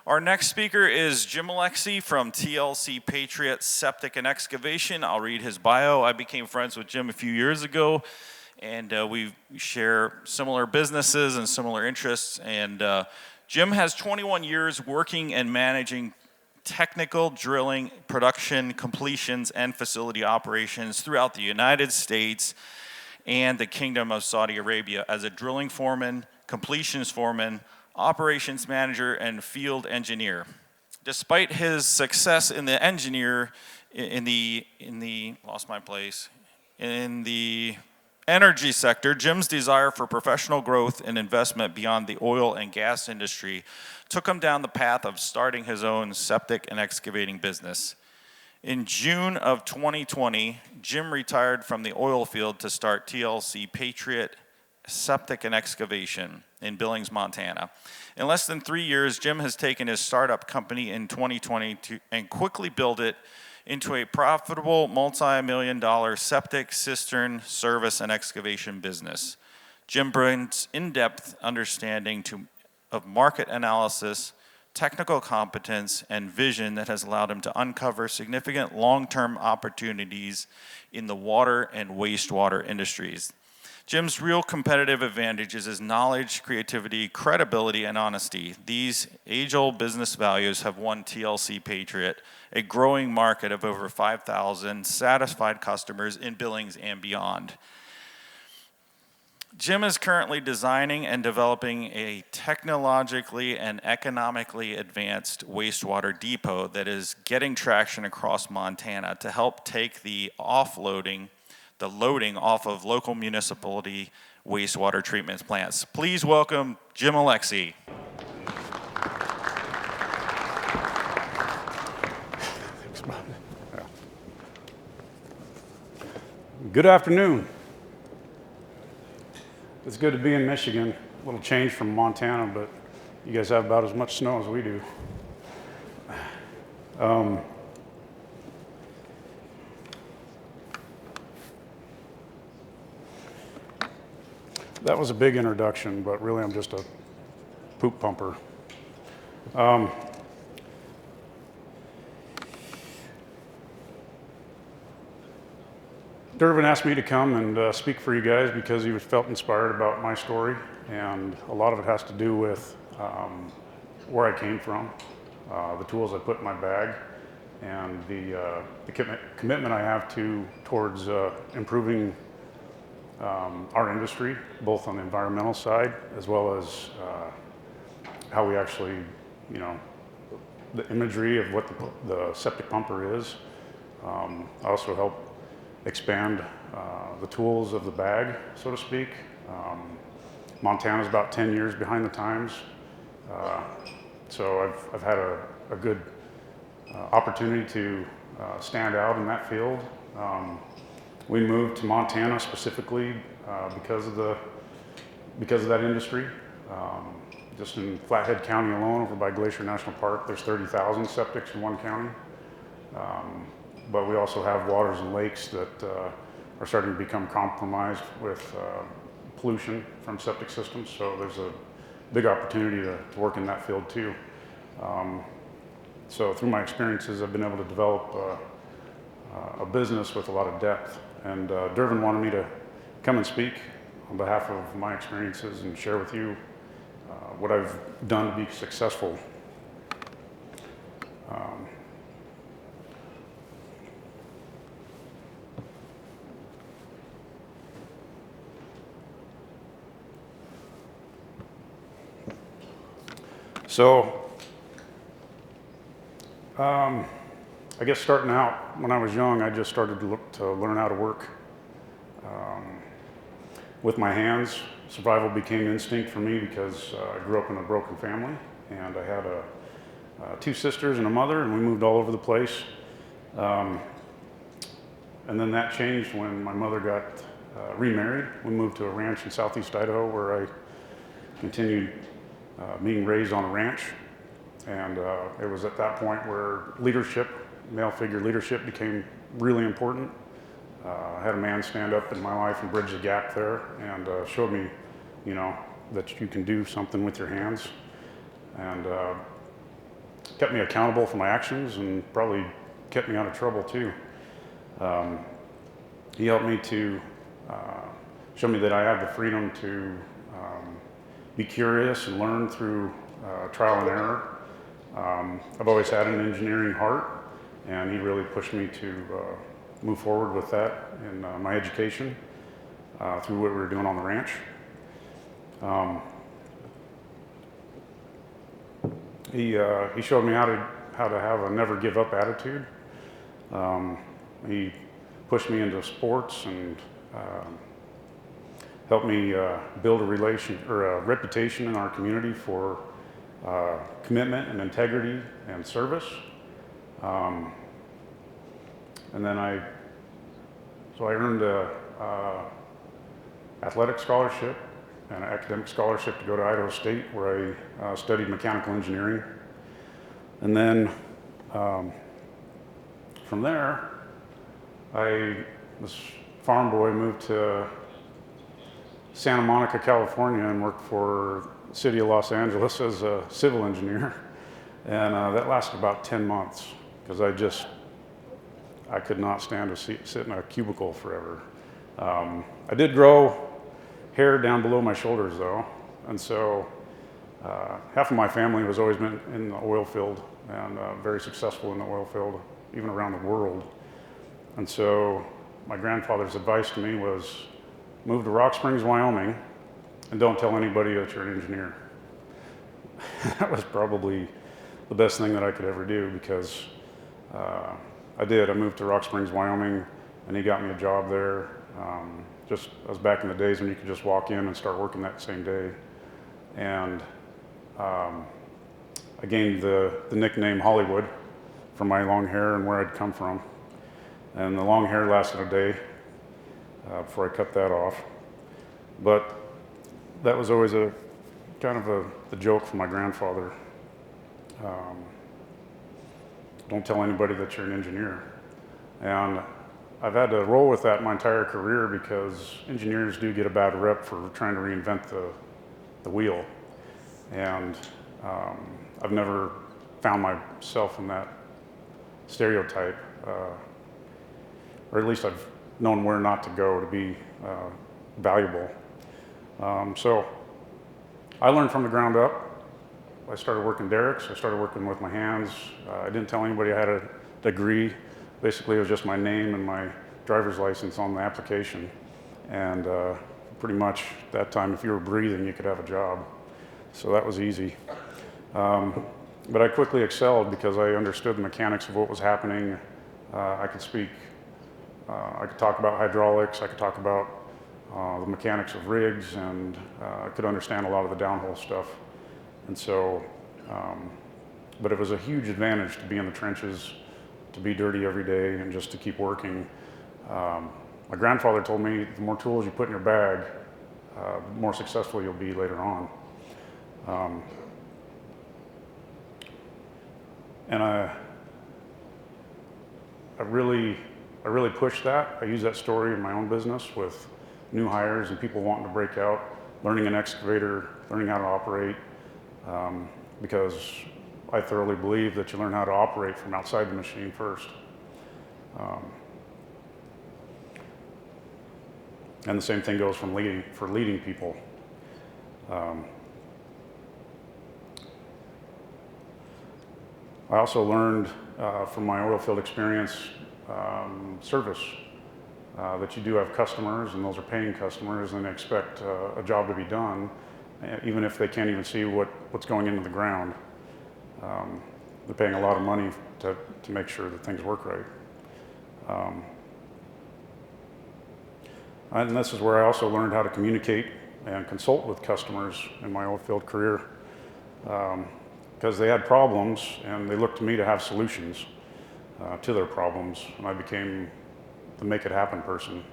Our next speaker is Jim Alexi from TLC, Patriot, Septic, and Excavation. I'll read his bio. I became friends with Jim a few years ago, and we share similar businesses and similar interests. And Jim has 21 years working and managing technical drilling, production, completions, and facility operations throughout the United States and the Kingdom of Saudi Arabia as a drilling foreman, completions foreman, operations manager, and field engineer. Despite his success in the energy sector, Jim's desire for professional growth and investment beyond the oil and gas industry took him down the path of starting his own septic and excavating business. In June of 2020, Jim retired from the oil field to start TLC Patriot, Septic, and Excavation in Billings, Montana. In less than 3 years, Jim has taken his startup company in 2020 and quickly built it into a profitable multi-million-dollar septic, cistern, service, and excavation business. Jim brings in-depth understanding of market analysis, technical competence, and vision that has allowed him to uncover significant long-term opportunities in the water and wastewater industries. Jim's real competitive advantage is his knowledge, creativity, credibility, and honesty. These age-old business values have won TLC Patriot a growing market of over 5,000 satisfied customers in Billings and beyond. Jim is currently designing and developing a technologically and economically advanced wastewater depot that is getting traction across Montana to help take the loading off of local municipality wastewater treatment plants. Please welcome Jim Alexi. Thanks, Bob. Good afternoon. It's good to be in Michigan. A little change from Montana, but you guys have about as much snow as we do. That was a big introduction, but really I'm just a poop pumper. Dervin asked me to come and speak for you guys because he felt inspired about my story, and a lot of it has to do with where I came from, the tools I put in my bag, and the commitment I have towards improving our industry, both on the environmental side as well as how we actually, the imagery of what the septic pumper is. I also help expand the tools of the bag, so to speak. Montana's about 10 years behind the times, so I've had a good opportunity to stand out in that field. We moved to Montana specifically because of that industry. Just in Flathead County alone, over by Glacier National Park, there's 30,000 septics in one county. But we also have waters and lakes that are starting to become compromised with pollution from septic systems. So there's a big opportunity to work in that field too. So through my experiences, I've been able to develop a business with a lot of depth. And Dervin wanted me to come and speak on behalf of my experiences and share with you what I've done to be successful. I guess starting out, when I was young, I just started to learn how to work with my hands. Survival became instinct for me because I grew up in a broken family, and I had two sisters and a mother, and we moved all over the place. And then that changed when my mother got remarried. We moved to a ranch in southeast Idaho where I continued being raised on a ranch. And it was at that point where leadership, male figure leadership, became really important. I had a man stand up in my life and bridge the gap there and showed me, that you can do something with your hands. And kept me accountable for my actions and probably kept me out of trouble too. He helped me to show me that I have the freedom to be curious and learn through trial and error. I've always had an engineering heart, and he really pushed me to move forward with that in my education through what we were doing on the ranch. He showed me how to have a never give up attitude. He pushed me into sports and helped me build a reputation in our community for commitment and integrity and service. And then I earned a athletic scholarship and an academic scholarship to go to Idaho State, where I studied mechanical engineering. And then from there, this farm boy, moved to Santa Monica, California, and worked for the city of Los Angeles as a civil engineer. And that lasted about 10 months, because I could not stand to sit in a cubicle forever. I did grow hair down below my shoulders though, and so half of my family has always been in the oil field, and very successful in the oil field, even around the world. And so my grandfather's advice to me was, move to Rock Springs, Wyoming, and don't tell anybody that you're an engineer. That was probably the best thing that I could ever do, because I did. I moved to Rock Springs, Wyoming, and he got me a job there. That was back in the days when you could just walk in and start working that same day. And I gained the nickname Hollywood from my long hair and where I'd come from. And the long hair lasted a day before I cut that off. But that was always a kind of a joke from my grandfather. Don't tell anybody that you're an engineer. And I've had to roll with that my entire career, because engineers do get a bad rep for trying to reinvent the wheel. And I've never found myself in that stereotype, or at least I've known where not to go to be valuable. So I learned from the ground up. I started working derricks. I started working with my hands. I didn't tell anybody I had a degree. Basically, it was just my name and my driver's license on the application. And pretty much that time, if you were breathing, you could have a job. So that was easy. But I quickly excelled because I understood the mechanics of what was happening. I could talk about hydraulics. I could talk about the mechanics of rigs, and I could understand a lot of the downhole stuff. And so, but it was a huge advantage to be in the trenches, to be dirty every day, and just to keep working. My grandfather told me, the more tools you put in your bag, the more successful you'll be later on. And I really pushed that. I use that story in my own business with new hires and people wanting to break out, learning an excavator, learning how to operate, because I thoroughly believe that you learn how to operate from outside the machine first. And the same thing goes for leading people. I also learned from my oil field experience service, that you do have customers, and those are paying customers, and they expect a job to be done, even if they can't even see what's going into the ground. They're paying a lot of money to make sure that things work right. And this is where I also learned how to communicate and consult with customers in my oil field career, because they had problems and they looked to me to have solutions to their problems, and I became the make it happen person.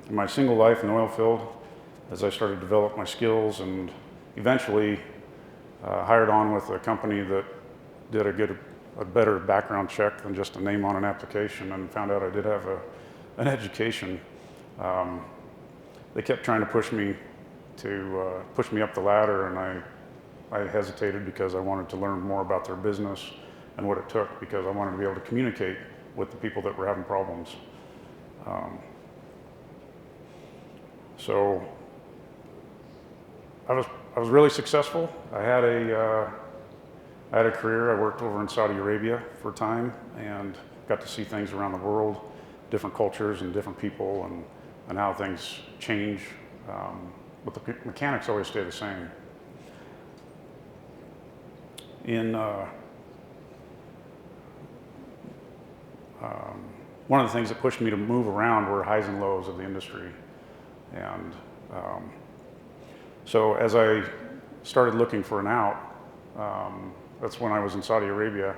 In my single life in the oil field, as I started to develop my skills, and eventually hired on with a company that did a better background check than just a name on an application, and found out I did have an education. They kept trying to push me up the ladder, and I hesitated because I wanted to learn more about their business and what it took, because I wanted to be able to communicate with the people that were having problems. So I was really successful. I had a career. I worked over in Saudi Arabia for a time and got to see things around the world, different cultures and different people, and how things change. But the mechanics always stay the same. One of the things that pushed me to move around were highs and lows of the industry. And so as I started looking for an out, that's when I was in Saudi Arabia.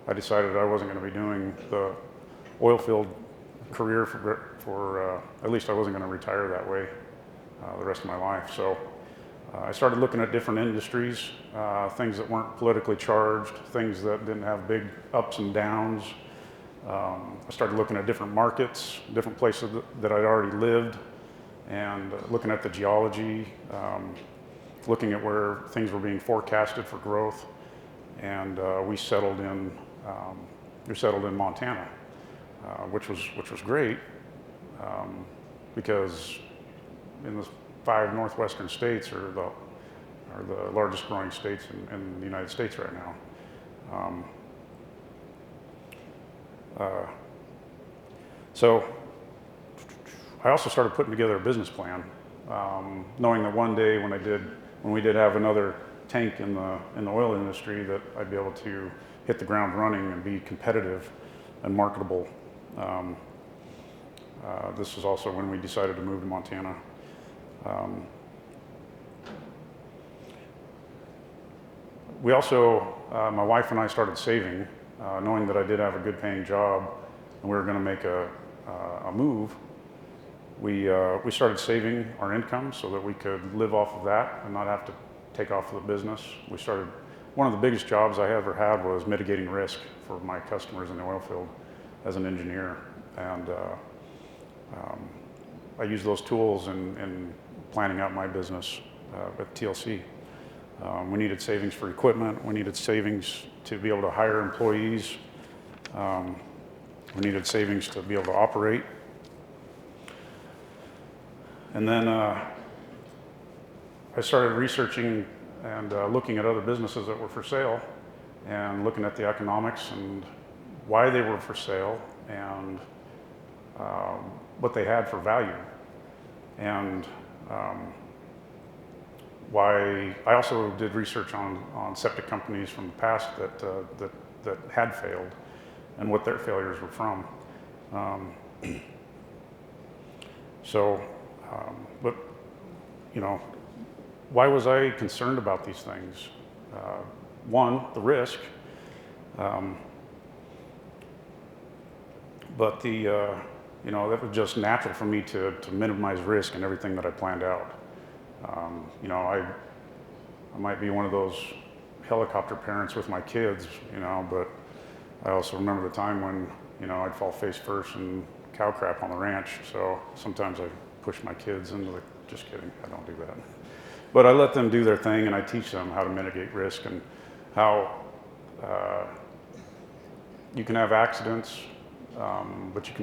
I decided I wasn't going to be doing the oil field career for at least I wasn't going to retire that way the rest of my life. So I started looking at different industries, things that weren't politically charged, things that didn't have big ups and downs. I started looking at different markets, different places that I'd already lived, and looking at the geology, looking at where things were being forecasted for growth, and we settled in Montana, which was great, because in the 5 northwestern states are the largest growing states in the United States right now. So I also started putting together a business plan, knowing that one day when we did have another tank in the oil industry, that I'd be able to hit the ground running and be competitive and marketable. This was also when we decided to move to Montana. We also, my wife and I started saving, knowing that I did have a good paying job and we were going to make a move. We started saving our income so that we could live off of that and not have to take off of the business. One of the biggest jobs I ever had was mitigating risk for my customers in the oil field as an engineer. And I used those tools in planning out my business at TLC. We needed savings for equipment. We needed savings to be able to hire employees. We needed savings to be able to operate. And then I started researching and looking at other businesses that were for sale, and looking at the economics and why they were for sale, and what they had for value. And why I also did research on septic companies from the past that had failed and what their failures were from. But you know, why was I concerned about these things? One, the risk, but you know, that was just natural for me to minimize risk in everything that I planned out. You know, I might be one of those helicopter parents with my kids, you know, but I also remember the time when, you know, I'd fall face first in cow crap on the ranch. So sometimes I push my kids into the, just kidding, I don't do that. But I let them do their thing, and I teach them how to mitigate risk and how you can have accidents, but you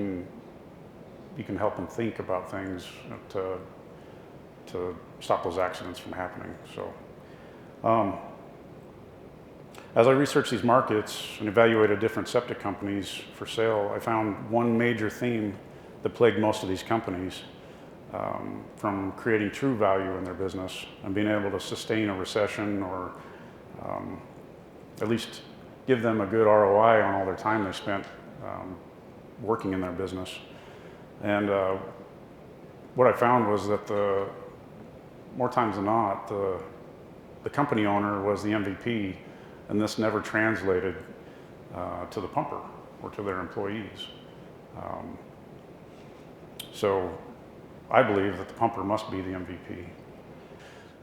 can help them think about things to stop those accidents from happening. So as I researched these markets and evaluated different septic companies for sale, I found one major theme that plagued most of these companies, from creating true value in their business and being able to sustain a recession, or at least give them a good ROI on all their time they spent working in their business. And what I found was that more times than not, the company owner was the MVP, and this never translated to the pumper or to their employees. So I believe that the pumper must be the MVP.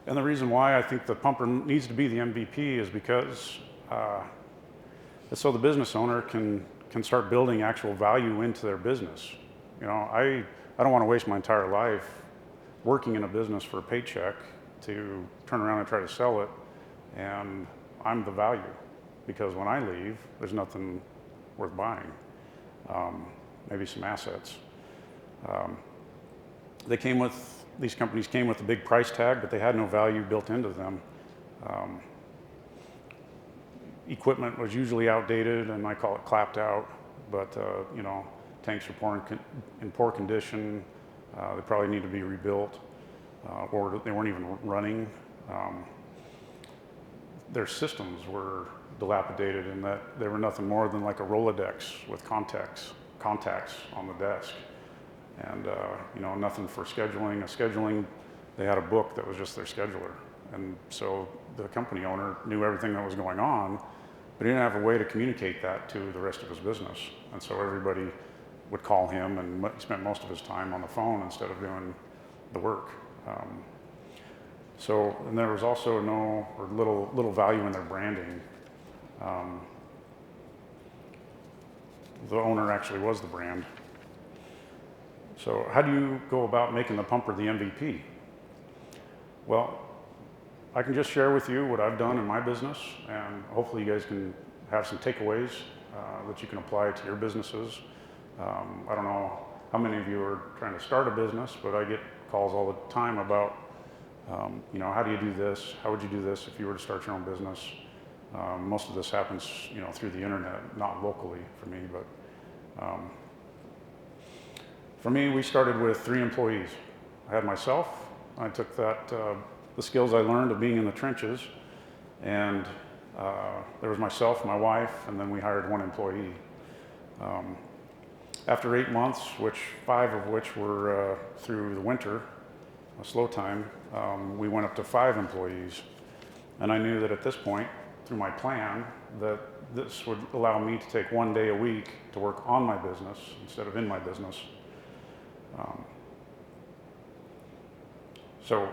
And the reason why I think the pumper needs to be the MVP is because so the business owner can start building actual value into their business. You know, I don't want to waste my entire life working in a business for a paycheck to turn around and try to sell it and I'm the value, because when I leave, there's nothing worth buying. Maybe some assets. These companies came with a big price tag, but they had no value built into them. Equipment was usually outdated, and I call it clapped out, but tanks were in poor condition. They probably need to be rebuilt, or they weren't even running. Their systems were dilapidated in that they were nothing more than like a Rolodex with contacts on the desk, and nothing for scheduling. They had a book that was just their scheduler, and so the company owner knew everything that was going on, but he didn't have a way to communicate that to the rest of his business, and so everybody would call him, and he spent most of his time on the phone instead of doing the work. And there was also little value in their branding. The owner actually was the brand. So how do you go about making the pumper the MVP? Well, I can just share with you what I've done in my business, and hopefully you guys can have some takeaways that you can apply to your businesses. I don't know how many of you are trying to start a business, but I get calls all the time about, how do you do this? How would you do this if you were to start your own business? Most of this happens, through the internet, not locally for me, but for me, we started with 3 employees. I had myself. I took the skills I learned of being in the trenches, and there was myself, my wife, and then we hired 1 employee. After 8 months, 5 of which were through the winter, a slow time, we went up to 5 employees. And I knew that at this point, through my plan, that this would allow me to take 1 day a week to work on my business instead of in my business. So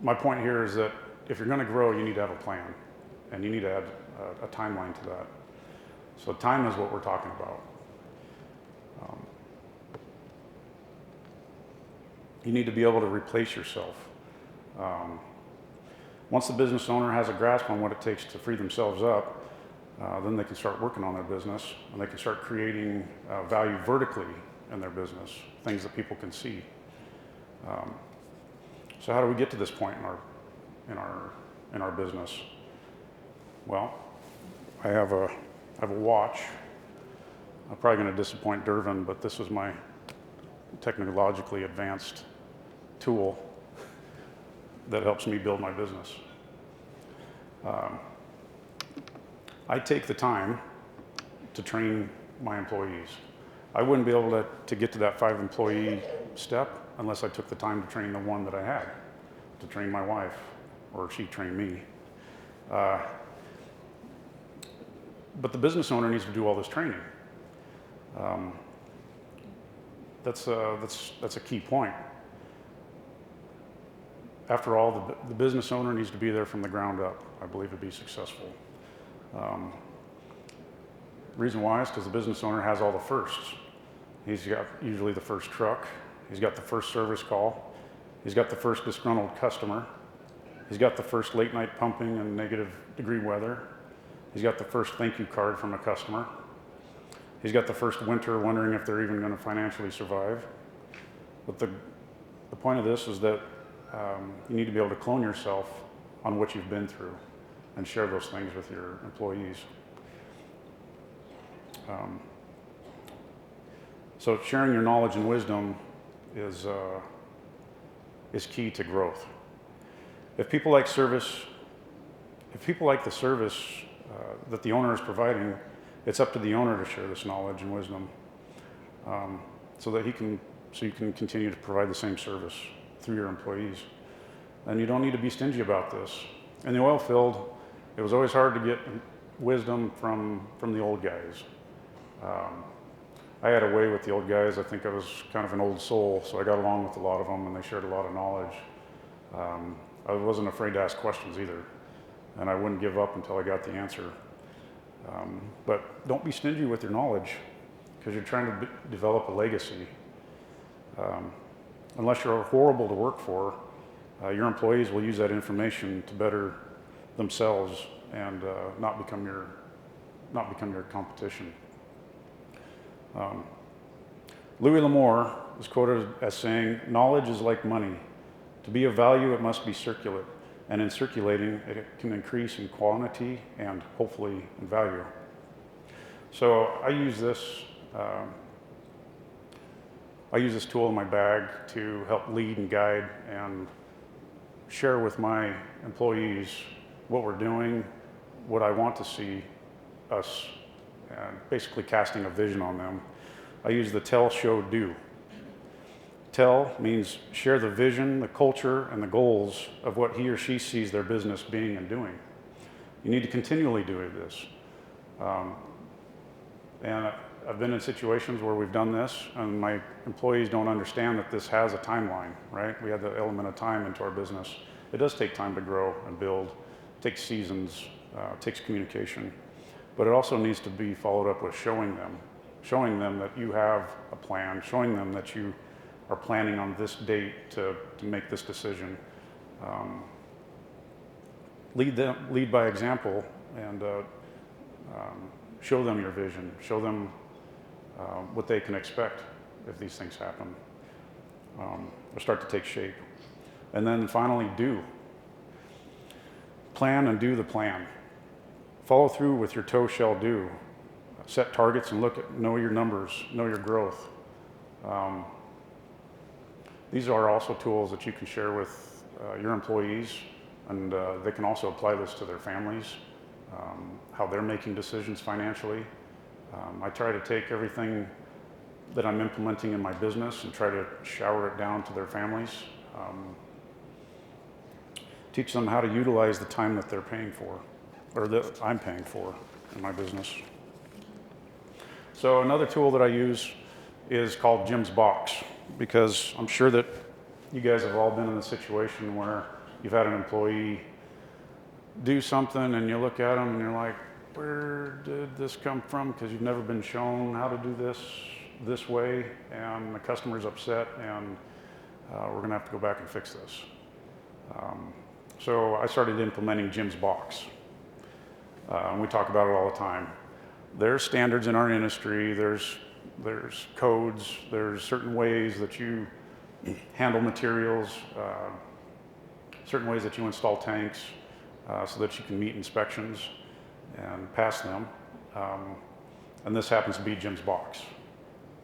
my point here is that if you're going to grow, you need to have a plan, and you need to add a timeline to that. So time is what we're talking about. You need to be able to replace yourself. Once the business owner has a grasp on what it takes to free themselves up, then they can start working on their business, and they can start creating value vertically in their business, things that people can see. So how do we get to this point in our business? Well, I have a watch. I'm probably going to disappoint Dervin, but this is my technologically advanced tool that helps me build my business. I take the time to train my employees. I wouldn't be able to get to that 5 employee step unless I took the time to train the 1 that I had, to train my wife, or she trained me. But the business owner needs to do all this training. That's a key point. After all, the business owner needs to be there from the ground up, I believe, to be successful. Reason why is because the business owner has all the firsts. He's got usually the first truck. He's got the first service call. He's got the first disgruntled customer. He's got the first late night pumping in negative degree weather. He's got the first thank you card from a customer. He's got the first winter wondering if they're even going to financially survive. But the point of this is that you need to be able to clone yourself on what you've been through and share those things with your employees. So sharing your knowledge and wisdom is key to growth. If people like the service that the owner is providing, it's up to the owner to share this knowledge and wisdom, so you can continue to provide the same service through your employees. And you don't need to be stingy about this. In the oil field, it was always hard to get wisdom from the old guys. I had a way with the old guys. I think I was kind of an old soul, so I got along with a lot of them, and they shared a lot of knowledge. I wasn't afraid to ask questions either, and I wouldn't give up until I got the answer. But don't be stingy with your knowledge, because you're trying to develop a legacy. Unless you're horrible to work for, your employees will use that information to better themselves and not become your competition. Louis L'Amour is quoted as saying, "Knowledge is like money. To be of value, it must be circulate, and in circulating, it can increase in quantity and hopefully in value." So I use this tool in my bag to help lead and guide and share with my employees what we're doing, what I want to see us, basically casting a vision on them. I use the tell, show, do. Tell means share the vision, the culture, and the goals of what he or she sees their business being and doing. You need to continually do this. And I've been in situations where we've done this and my employees don't understand that this has a timeline, right? We have the element of time into our business. It does take time to grow and build. It takes seasons, it takes communication. But it also needs to be followed up with showing them that you have a plan, showing them that you are planning on this date to make this decision. Lead by example and show them your vision, show them what they can expect if these things happen, or start to take shape. And then finally, do. Plan and do the plan. Follow through with your toe shall do. Set targets and know your numbers, know your growth. These are also tools that you can share with your employees, and they can also apply this to their families, how they're making decisions financially. I try to take everything that I'm implementing in my business and try to shower it down to their families. Teach them how to utilize the time that they're paying for, or that I'm paying for in my business. So another tool that I use is called Jim's Box, because I'm sure that you guys have all been in a situation where you've had an employee do something and you look at them and you're like, where did this come from? Because you've never been shown how to do this way, and the customer's upset, and we're gonna have to go back and fix this. So I started implementing Jim's Box. And we talk about it all the time. There's standards in our industry, there's codes, there's certain ways that you handle materials, certain ways that you install tanks so that you can meet inspections and pass them. And this happens to be Jim's Box,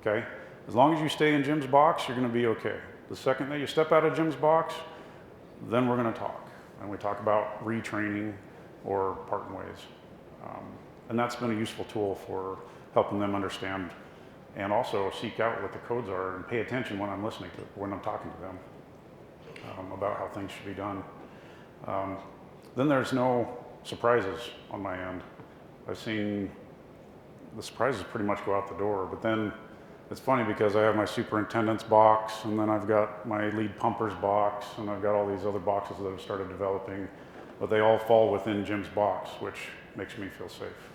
okay? As long as you stay in Jim's Box, you're gonna be okay. The second that you step out of Jim's Box, then we're gonna talk. And we talk about retraining or parting ways. And that's been a useful tool for helping them understand and also seek out what the codes are and pay attention when I'm listening to, when I'm talking to them about how things should be done. Then there's no surprises on my end. I've seen the surprises pretty much go out the door, but then it's funny because I have my superintendent's box, and then I've got my lead pumper's box, and I've got all these other boxes that I've started developing, but they all fall within Jim's Box, which makes me feel safe.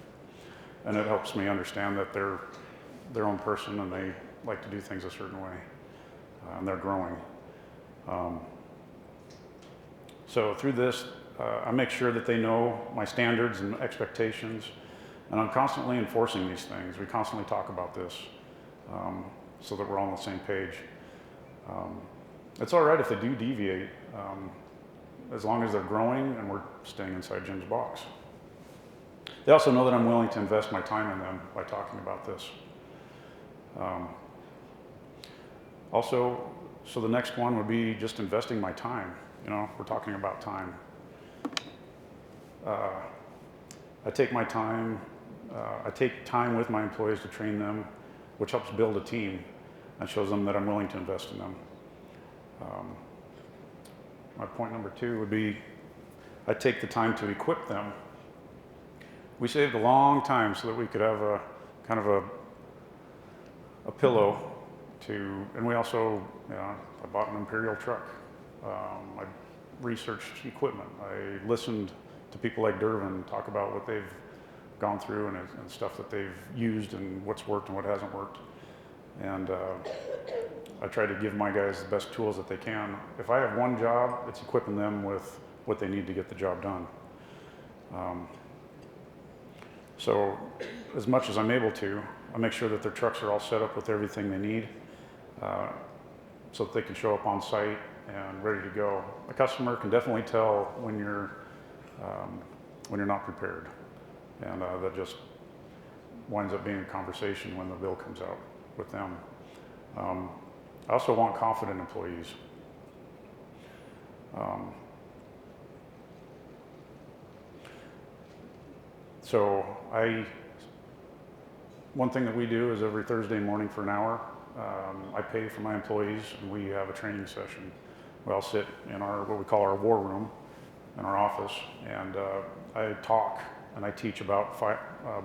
And it helps me understand that they're their own person and they like to do things a certain way, and they're growing. So through this, I make sure that they know my standards and expectations, and I'm constantly enforcing these things. We constantly talk about this so that we're all on the same page. It's all right if they do deviate, as long as they're growing and we're staying inside Jim's Box. They also know that I'm willing to invest my time in them by talking about this. Also, so the next one would be just investing my time. You know, we're talking about time. I take my time, I take time with my employees to train them, which helps build a team and shows them that I'm willing to invest in them. My point number 2 would be, I take the time to equip them. We saved a long time so that we could have a kind of a pillow to, and we also, you know, I bought an Imperial truck. I researched equipment. I listened to people like Dervin talk about what they've gone through and stuff that they've used and what's worked and what hasn't worked. And I try to give my guys the best tools that they can. If I have one job, it's equipping them with what they need to get the job done. So as much as I'm able to, I make sure that their trucks are all set up with everything they need so that they can show up on site and ready to go. A customer can definitely tell when you're not prepared, and that just winds up being a conversation when the bill comes out with them. I also want confident employees. So one thing that we do is every Thursday morning for an hour, I pay for my employees, and we have a training session. We all sit in what we call our war room in our office, and I talk and I teach about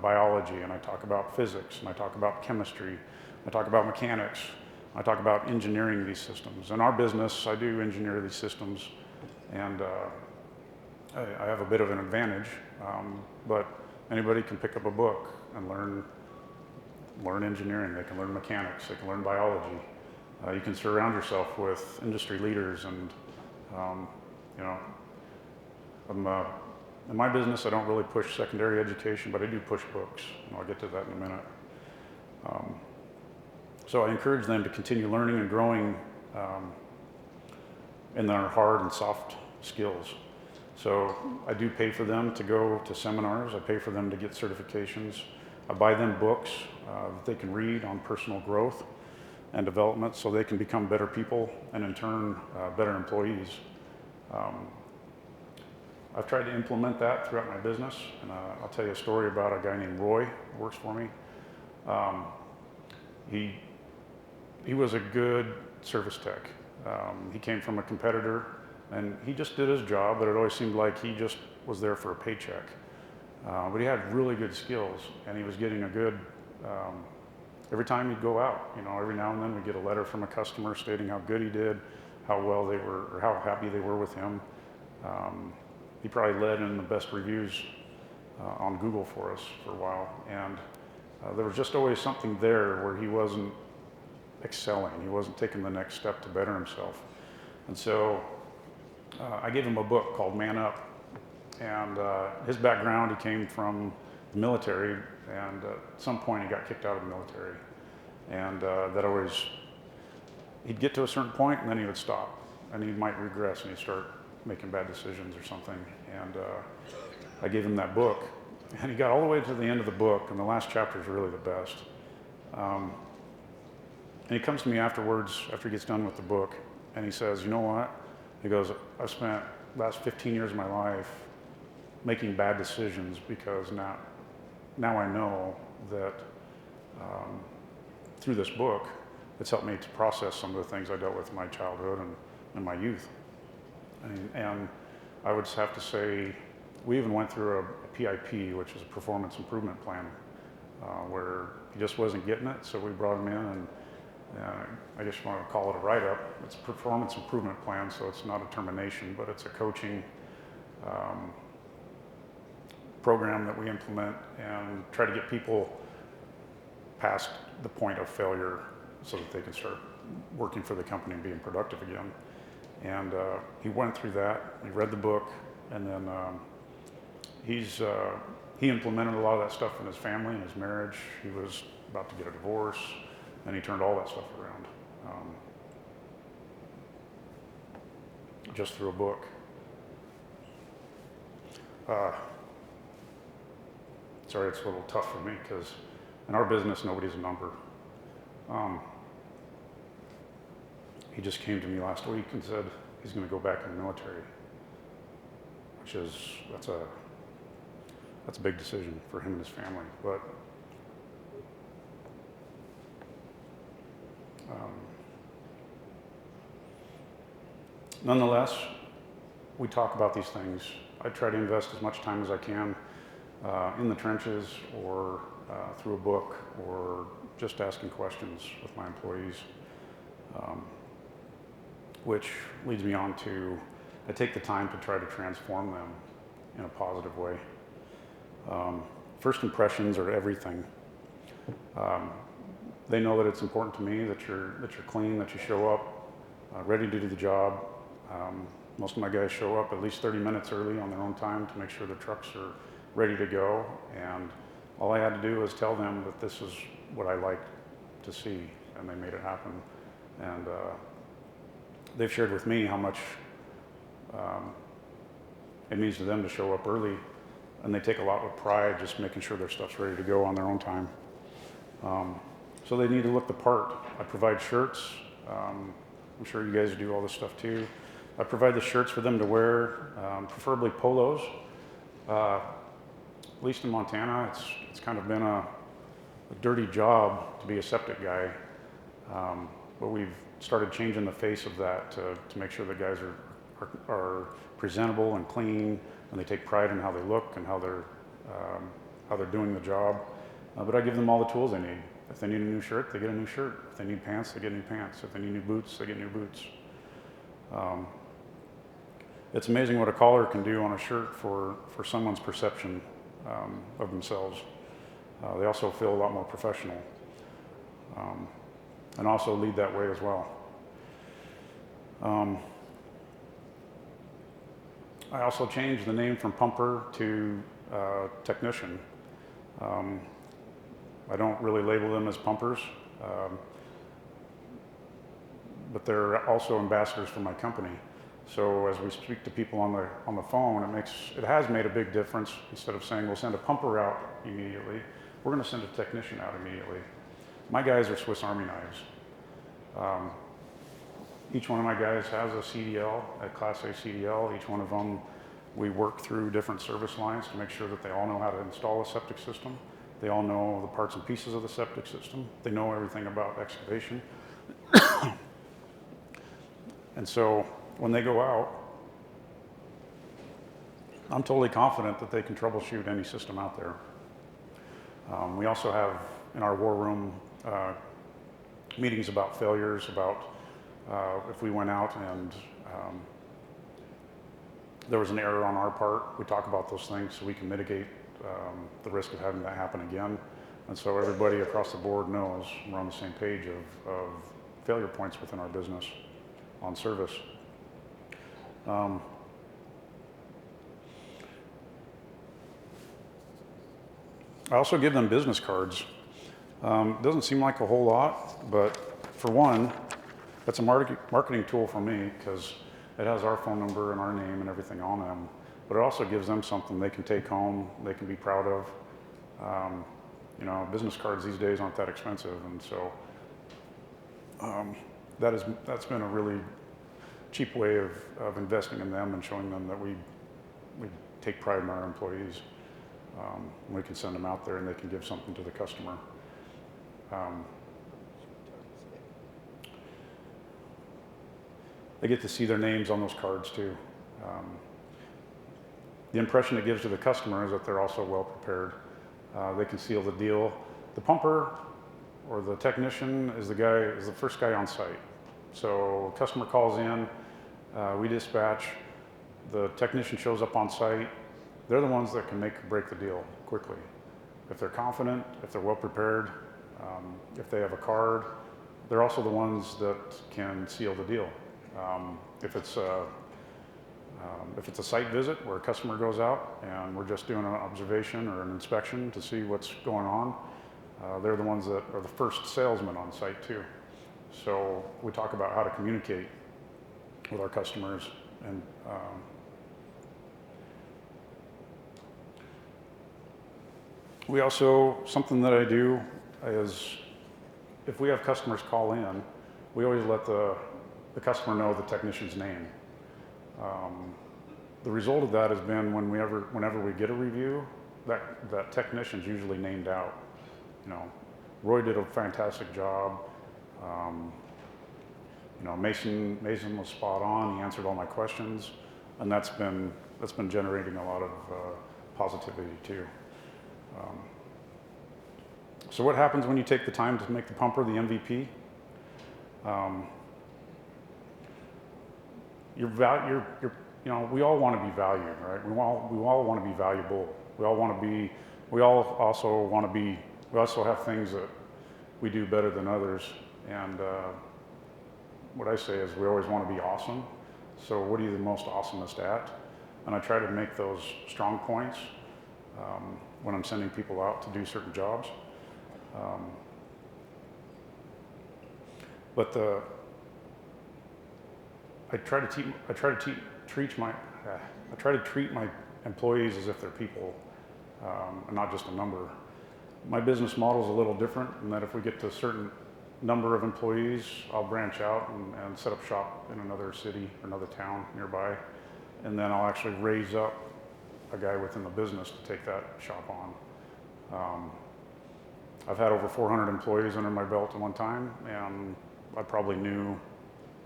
biology, and I talk about physics, and I talk about chemistry, I talk about mechanics, I talk about engineering these systems. In our business, I do engineer these systems, and I have a bit of an advantage, but anybody can pick up a book and learn engineering. They can learn mechanics, they can learn biology. You can surround yourself with industry leaders, and in my business, I don't really push secondary education, but I do push books, and I'll get to that in a minute. So I encourage them to continue learning and growing in their hard and soft skills. So I do pay for them to go to seminars. I pay for them to get certifications. I buy them books that they can read on personal growth and development so they can become better people and in turn better employees. I've tried to implement that throughout my business, and I'll tell you a story about a guy named Roy who works for me. He was a good service tech. He came from a competitor, and he just did his job, but it always seemed like he just was there for a paycheck. But he had really good skills, and he was getting a good, every time he'd go out, every now and then we'd get a letter from a customer stating how good he did, how well they were, or how happy they were with him. He probably led in the best reviews on Google for us for a while, and there was just always something there where he wasn't excelling. He wasn't taking the next step to better himself. And so I gave him a book called Man Up, and his background, he came from the military, and at some point he got kicked out of the military, and that always, he'd get to a certain point and then he would stop, and he might regress and he'd start making bad decisions or something. And I gave him that book, and he got all the way to the end of the book, and the last chapter is really the best. And he comes to me afterwards, after he gets done with the book, and he says, "You know what?" He goes, "I've spent the last 15 years of my life making bad decisions because now I know that through this book, it's helped me to process some of the things I dealt with in my childhood and my youth." And I would have to say, we even went through a PIP, which is a performance improvement plan, where he just wasn't getting it, so we brought him in, and I guess you want to call it a write-up. It's a performance improvement plan, so it's not a termination, but it's a coaching program that we implement and try to get people past the point of failure so that they can start working for the company and being productive again. And he went through that, he read the book, and then he implemented a lot of that stuff in his family, in his marriage. He was about to get a divorce, and he turned all that stuff around just through a book. Sorry, it's a little tough for me because in our business, nobody's a number. He just came to me last week and said he's going to go back in the military, which is, that's a big decision for him and his family. But nonetheless, we talk about these things. I try to invest as much time as I can in the trenches, or through a book, or just asking questions with my employees, which leads me on to, I take the time to try to transform them in a positive way. First impressions are everything. They know that it's important to me that you're clean, that you show up, ready to do the job. Most of my guys show up at least 30 minutes early on their own time to make sure their trucks are ready to go. And all I had to do was tell them that this is what I like to see, and they made it happen. And they've shared with me how much it means to them to show up early, and they take a lot of pride just making sure their stuff's ready to go on their own time. So they need to look the part. I provide shirts. I'm sure you guys do all this stuff too. I provide the shirts for them to wear, preferably polos. At least in Montana, it's kind of been a dirty job to be a septic guy, but we've started changing the face of that to make sure the guys are presentable and clean, and they take pride in how they look and how they're doing the job. But I give them all the tools they need. If they need a new shirt, they get a new shirt. If they need pants, they get new pants. If they need new boots, they get new boots. It's amazing what a collar can do on a shirt for someone's perception of themselves. They also feel a lot more professional, and also lead that way as well. I also changed the name from pumper to technician. I don't really label them as pumpers, but they're also ambassadors for my company. So as we speak to people on the phone, it has made a big difference. Instead of saying we'll send a pumper out immediately, we're going to send a technician out immediately. My guys are Swiss Army knives. Each one of my guys has a CDL, a Class A CDL. Each one of them, we work through different service lines to make sure that they all know how to install a septic system. They all know the parts and pieces of the septic system. They know everything about excavation. And so when they go out, I'm totally confident that they can troubleshoot any system out there. We also have in our war room meetings about failures, about if we went out and there was an error on our part, we talk about those things so we can mitigate the risk of having that happen again. And so everybody across the board knows we're on the same page of failure points within our business on service. I also give them business cards. Doesn't seem like a whole lot, but for one, that's a marketing tool for me because it has our phone number and our name and everything on them. But it also gives them something they can take home, they can be proud of. You know, business cards these days aren't that expensive, and so that's been a really cheap way of investing in them and showing them that we take pride in our employees. We can send them out there and they can give something to the customer. They get to see their names on those cards too. The impression it gives to the customer is that they're also well prepared. They can seal the deal. The pumper or the technician is the first guy on site. So customer calls in, we dispatch, the technician shows up on site. They're the ones that can make or break the deal quickly. If they're confident, if they're well prepared, if they have a card, they're also the ones that can seal the deal. If it's a site visit where a customer goes out and we're just doing an observation or an inspection to see what's going on, they're the ones that are the first salesmen on site too. So we talk about how to communicate with our customers, and we also, something that I do is if we have customers call in, we always let the customer know the technician's name. The result of that has been whenever we get a review, that technician's usually named out. You know, Roy did a fantastic job. You know, Mason was spot on. He answered all my questions, and that's been generating a lot of positivity too. So what happens when you take the time to make the pumper the MVP? You know, we all want to be valued, right? We all want to be valuable. We also have things that we do better than others. And what I say is we always want to be awesome. So what are you the most awesomest at? And I try to make those strong points when I'm sending people out to do certain jobs. But I try to treat my employees as if they're people and not just a number. My business model is a little different in that if we get to a certain number of employees, I'll branch out and set up shop in another city or another town nearby, and then I'll actually raise up a guy within the business to take that shop on. I've had over 400 employees under my belt at one time, and I probably knew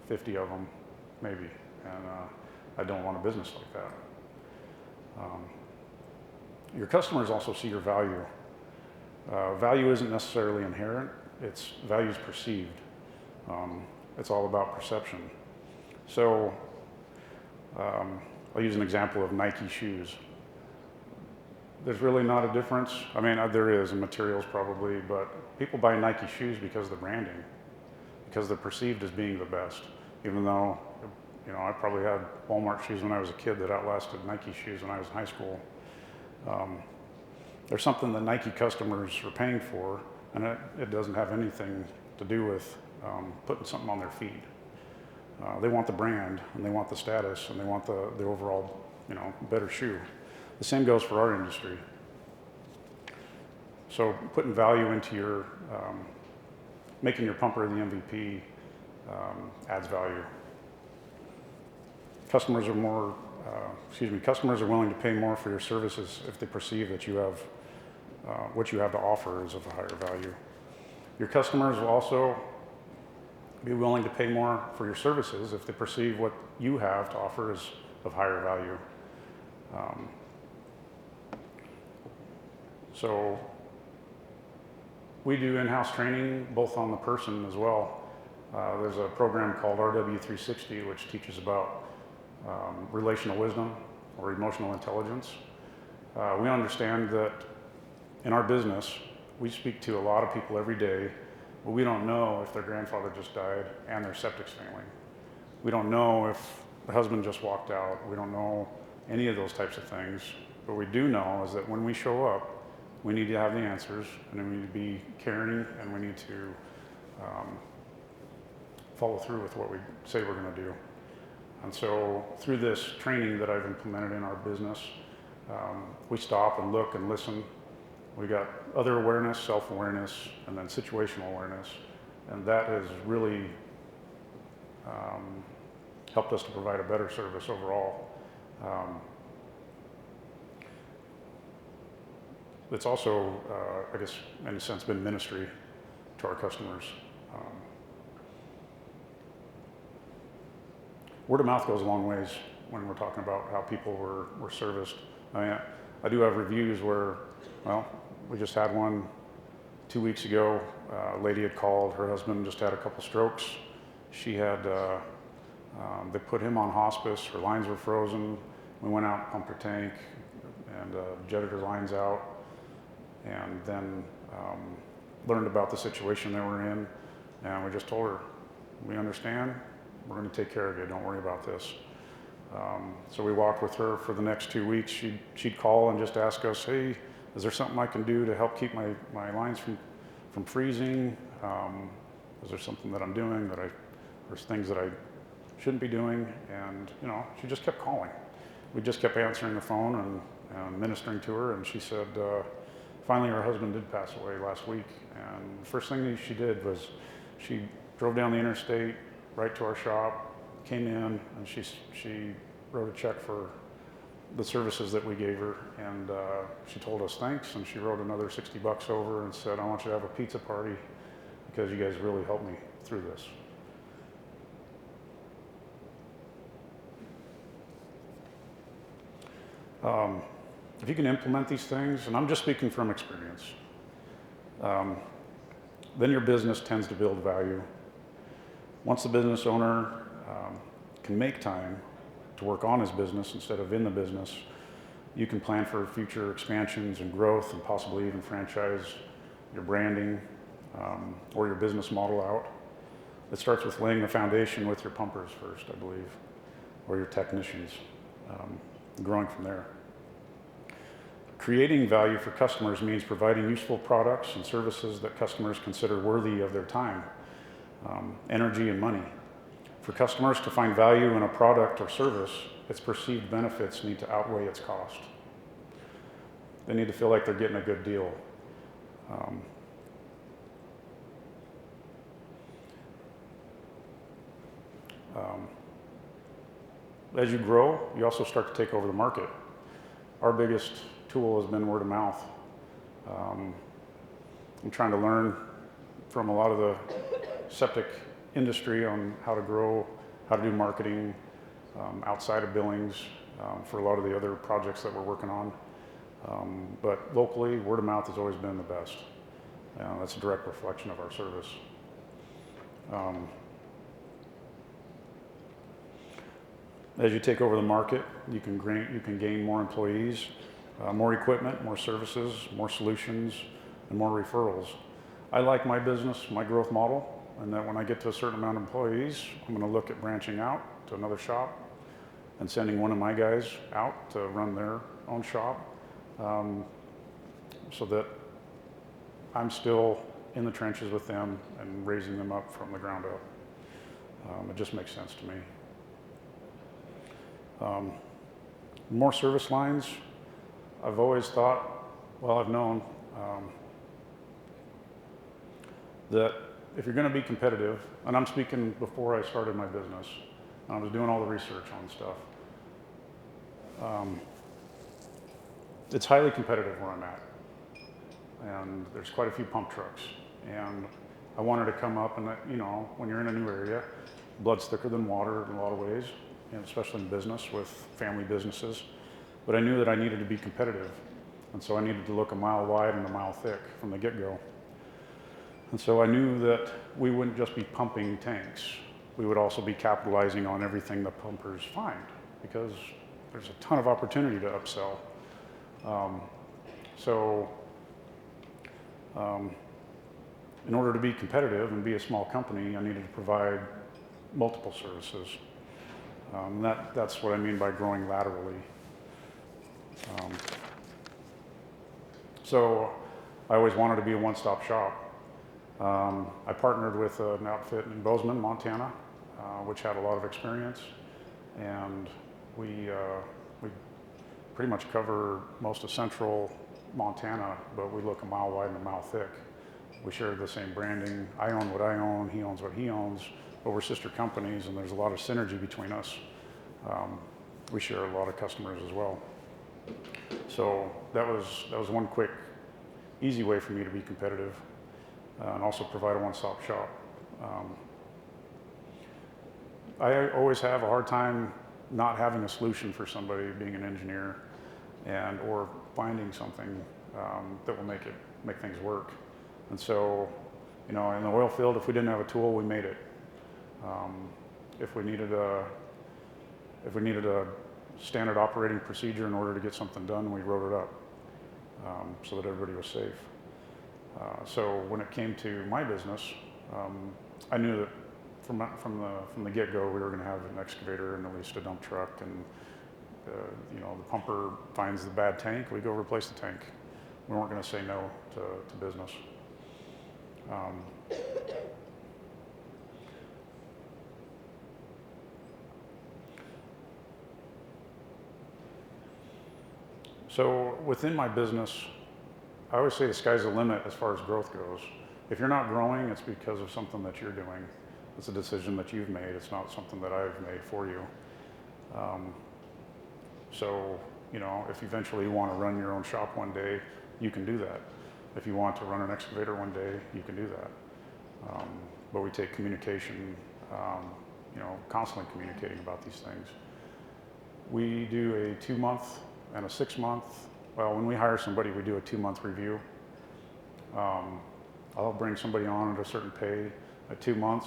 50 of them, maybe, and I don't want a business like that. Your customers also see your value. Value isn't necessarily inherent, it's values perceived. It's all about perception. So I'll use an example of Nike shoes. There's really not a difference. I mean, there is in materials probably, but people buy Nike shoes because of the branding, because they're perceived as being the best, even though, you know, I probably had Walmart shoes when I was a kid that outlasted Nike shoes when I was in high school. There's something that Nike customers are paying for, and it doesn't have anything to do with putting something on their feet. They want the brand, and they want the status, and they want the overall, you know, better shoe. The same goes for our industry. So putting value into your, making your pumper the MVP adds value. Customers are willing to pay more for your services if they perceive that you have, what you have to offer is of a higher value. Your customers will also be willing to pay more for your services if they perceive what you have to offer is of higher value. So we do in-house training both on the person as well. There's a program called RW360 which teaches about relational wisdom or emotional intelligence. We understand that in our business, we speak to a lot of people every day, but we don't know if their grandfather just died and their septic's failing. We don't know if the husband just walked out. We don't know any of those types of things. What we do know is that when we show up, we need to have the answers, and we need to be caring, and we need to follow through with what we say we're going to do. And so through this training that I've implemented in our business, we stop and look and listen. We got other awareness, self-awareness, and then situational awareness. And that has really helped us to provide a better service overall. It's also, I guess, in a sense, been ministry to our customers. Word of mouth goes a long ways when we're talking about how people were serviced. I mean, I do have reviews where, well, we just had one 2 weeks ago. A lady had called, her husband just had a couple strokes. She had, they put him on hospice, her lines were frozen. We went out, pumped her tank, and jetted her lines out, and then learned about the situation they were in, and we just told her, we understand, we're going to take care of you, don't worry about this. So we walked with her for the next 2 weeks. She'd call and just ask us, hey, is there something I can do to help keep my lines from freezing? Is there something that I'm doing there's things that I shouldn't be doing? And, you know, she just kept calling. We just kept answering the phone and ministering to her, and she said, finally her husband did pass away last week, and the first thing she did was she drove down the interstate right to our shop, came in, and she wrote a check for the services that we gave her, and she told us thanks, and she wrote another $60 over and said, I want you to have a pizza party because you guys really helped me through this. If you can implement these things, and I'm just speaking from experience, then your business tends to build value. Once the business owner can make time to work on his business instead of in the business, you can plan for future expansions and growth and possibly even franchise your branding or your business model out. It starts with laying the foundation with your pumpers first, I believe. or your technicians, growing from there. Creating value for customers means providing useful products and services that customers consider worthy of their time, energy, and money. For customers to find value in a product or service, its perceived benefits need to outweigh its cost. They need to feel like they're getting a good deal. As you grow, you also start to take over the market. Our biggest tool has been word of mouth. I'm trying to learn from a lot of the septic industry on how to grow, how to do marketing outside of Billings for a lot of the other projects that we're working on. But locally, word of mouth has always been the best. That's a direct reflection of our service. As you take over the market, you can gain more employees, more equipment, more services, more solutions, and more referrals. I like my business, my growth model, and that when I get to a certain amount of employees, I'm going to look at branching out to another shop and sending one of my guys out to run their own shop, so that I'm still in the trenches with them and raising them up from the ground up. It just makes sense to me. More service lines. I've always thought, well, I've known that if you're going to be competitive, and I'm speaking before I started my business, I was doing all the research on stuff. It's highly competitive where I'm at, and there's quite a few pump trucks, and I wanted to come up, and when you're in a new area, blood's thicker than water in a lot of ways, and especially in business with family businesses. But I knew that I needed to be competitive, and so I needed to look a mile wide and a mile thick from the get-go. And so I knew that we wouldn't just be pumping tanks. We would also be capitalizing on everything the pumpers find, because there's a ton of opportunity to upsell. In order to be competitive and be a small company, I needed to provide multiple services. That's what I mean by growing laterally. So I always wanted to be a one-stop shop. I partnered with an outfit in Bozeman, Montana, which had a lot of experience, and we pretty much cover most of central Montana, but we look a mile wide and a mile thick. We share the same branding. I own what I own, he owns what he owns, but we're sister companies, and there's a lot of synergy between us. We share a lot of customers as well. So that was one quick, easy way for me to be competitive, and also provide a one-stop shop. I always have a hard time not having a solution for somebody, being an engineer, or finding something that will make things work. And so, in the oil field, if we didn't have a tool, we made it. If we needed a standard operating procedure in order to get something done, we wrote it up so that everybody was safe. So when it came to my business, I knew that from the get-go we were going to have an excavator and at least a dump truck, and the pumper finds the bad tank, we go replace the tank. We weren't going to say no to business. So within my business, I always say the sky's the limit as far as growth goes. If you're not growing, it's because of something that you're doing. It's a decision that you've made. It's not something that I've made for you. So, if eventually you want to run your own shop one day, you can do that. If you want to run an excavator one day, you can do that. But we take communication, constantly communicating about these things. We do a 2-month and a 6-month. Well, when we hire somebody, we do a 2-month review. I'll bring somebody on at a certain pay at 2 months.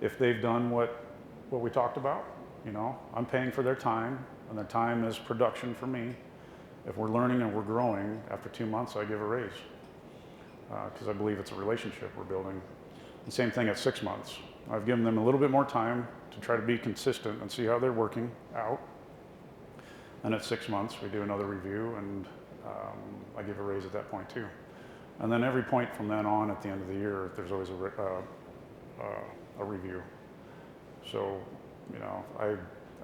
If they've done what we talked about, I'm paying for their time, and their time is production for me. If we're learning and we're growing, after 2 months, I give a raise, because I believe it's a relationship we're building. The same thing at 6 months. I've given them a little bit more time to try to be consistent and see how they're working out. And at 6 months, we do another review, and I give a raise at that point too. And then every point from then on at the end of the year, there's always a review. So, you know, I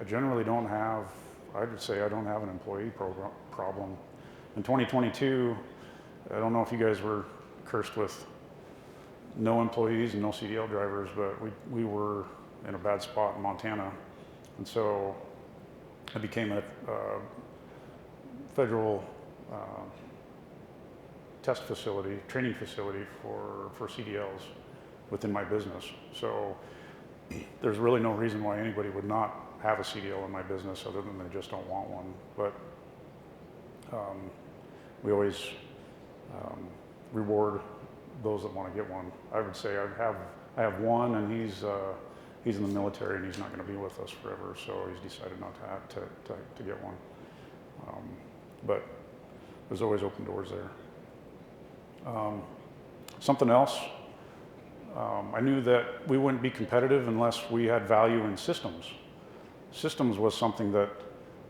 generally don't have, I would say I don't have an employee problem. In 2022, I don't know if you guys were cursed with no employees and no CDL drivers, but we were in a bad spot in Montana. And so I became a federal test facility, training facility for CDLs within my business. So there's really no reason why anybody would not have a CDL in my business other than they just don't want one. But we always reward those that want to get one. I would say I have one, and he's in the military and he's not going to be with us forever, so he's decided not to get one. But there's always open doors there. Something else, I knew that we wouldn't be competitive unless we had value in systems. Systems was something that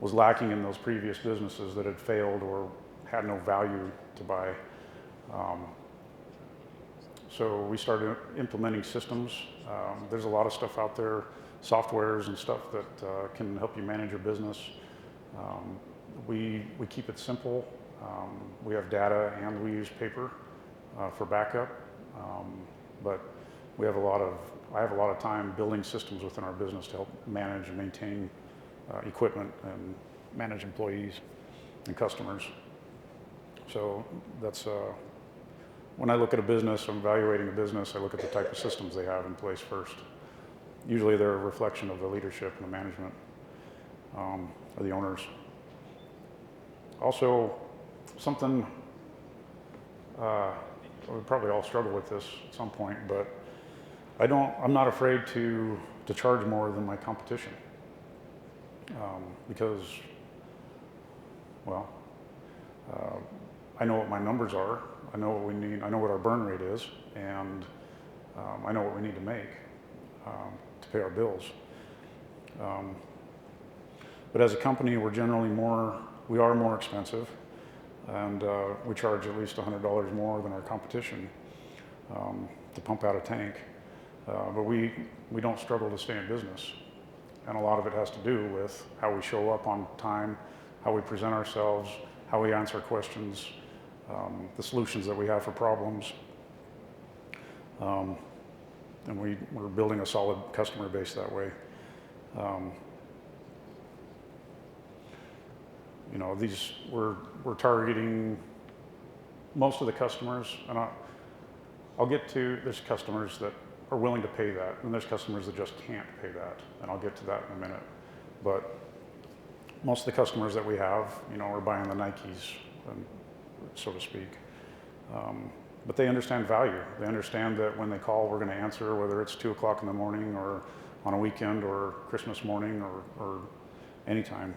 was lacking in those previous businesses that had failed or had no value to buy. So we started implementing systems. There's a lot of stuff out there, softwares and stuff that can help you manage your business. We keep it simple. We have data and we use paper for backup. But I have a lot of time building systems within our business to help manage and maintain equipment and manage employees and customers. So that's, when I look at a business, I'm evaluating a business, I look at the type of systems they have in place first. Usually they're a reflection of the leadership and the management, or the owners. Also, something, we probably all struggle with this at some point, but I'm not afraid to charge more than my competition. Because, well, I know what my numbers are, I know what we need, I know what our burn rate is, and I know what we need to make to pay our bills. But as a company, we're generally we are more expensive, and we charge at least $100 more than our competition to pump out a tank. But we don't struggle to stay in business. And a lot of it has to do with how we show up on time, how we present ourselves, how we answer questions, the solutions that we have for problems. And we're building a solid customer base that way. You know, we're targeting most of the customers, and I'll get to, there's customers that are willing to pay that, and there's customers that just can't pay that, and I'll get to that in a minute. But most of the customers that we have, you know, are buying the Nikes, so to speak. But they understand value. They understand that when they call, we're going to answer, whether it's 2 o'clock in the morning or on a weekend or Christmas morning or anytime.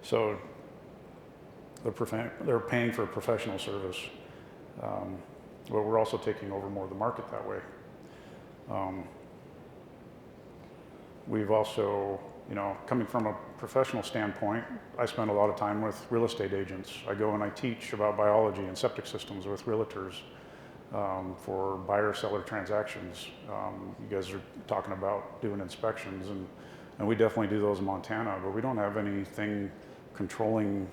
So they're paying for professional service. But we're also taking over more of the market that way. We've also, you know, coming from a professional standpoint, I spend a lot of time with real estate agents. I go and I teach about biology and septic systems with realtors for buyer-seller transactions. You guys are talking about doing inspections, and we definitely do those in Montana, but we don't have anything controlling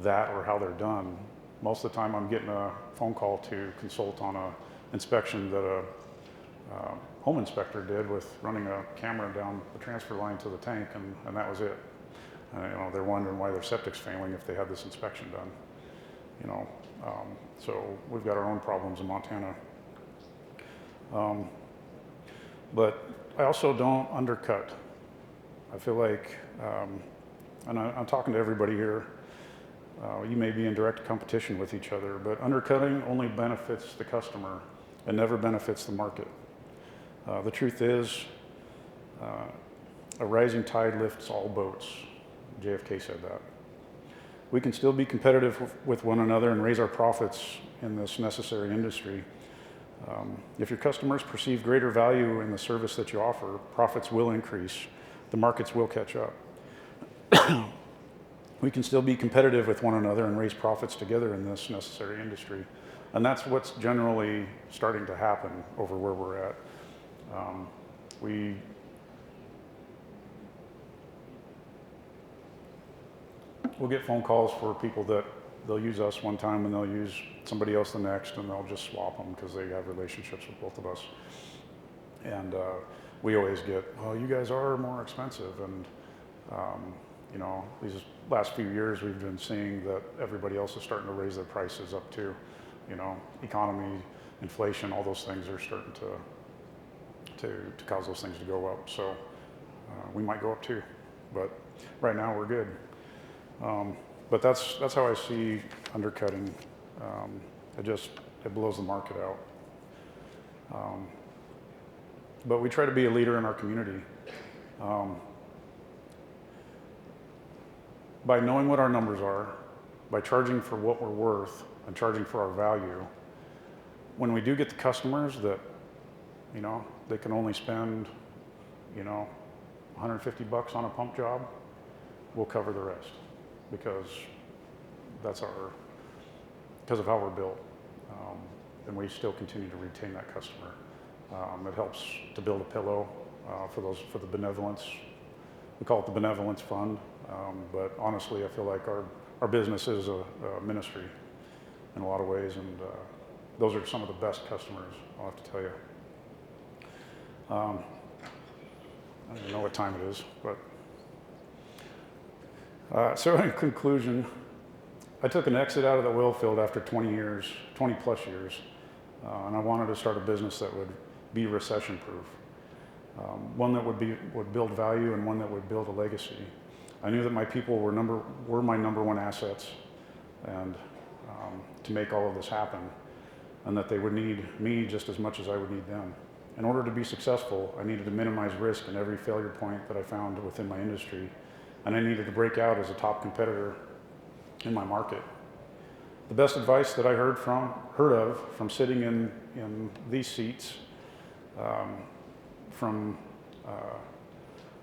that or how they're done. Most of the time I'm getting a phone call to consult on an inspection that a home inspector did with running a camera down the transfer line to the tank, and that was it. You know, they're wondering why their septic's failing if they had this inspection done. You know, so we've got our own problems in Montana. But I also don't undercut. I feel like, and I'm talking to everybody here, you may be in direct competition with each other, but undercutting only benefits the customer and never benefits the market. The truth is, a rising tide lifts all boats. JFK said that. We can still be competitive with one another and raise our profits in this necessary industry, If your customers perceive greater value in the service that you offer, profits will increase, the markets will catch up. We can still be competitive with one another and raise profits together in this necessary industry. And that's what's generally starting to happen over where we're at. We'll get phone calls for people that they'll use us one time and they'll use somebody else the next, and they'll just swap them because they have relationships with both of us. And we always get, oh, you guys are more expensive. And you know, these last few years we've been seeing that everybody else is starting to raise their prices up too. You know, economy, inflation, all those things are starting to cause those things to go up. So we might go up too, but right now we're good. But that's how I see undercutting. It blows the market out. But we try to be a leader in our community. By knowing what our numbers are, by charging for what we're worth and charging for our value, when we do get the customers that, you know, they can only spend, you know, $150 on a pump job, we'll cover the rest because because of how we're built. And we still continue to retain that customer. It helps to build a pillow for the benevolence. We call it the benevolence fund, but honestly, I feel like our business is a ministry in a lot of ways, and those are some of the best customers, I'll have to tell you. I don't even know what time it is, but so in conclusion, I took an exit out of the oil field after 20 plus years, and I wanted to start a business that would be recession-proof, one that would build value and one that would build a legacy. I knew that my people were my number one assets, and to make all of this happen, and that they would need me just as much as I would need them. In order to be successful, I needed to minimize risk in every failure point that I found within my industry, and I needed to break out as a top competitor in my market. The best advice that I heard of from sitting in these seats, from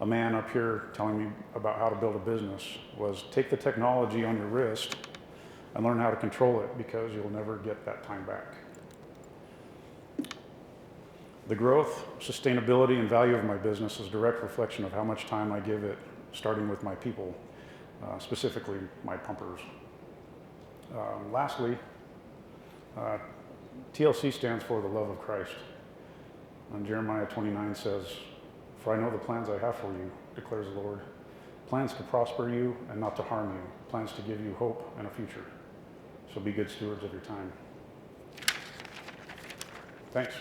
a man up here telling me about how to build a business, was take the technology on your wrist and learn how to control it, because you'll never get that time back. The growth, sustainability, and value of my business is a direct reflection of how much time I give it, starting with my people, specifically my pumpers. Lastly, TLC stands for the love of Christ. And Jeremiah 29 says, "For I know the plans I have for you, declares the Lord. Plans to prosper you and not to harm you. Plans to give you hope and a future. So be good stewards of your time." Thanks.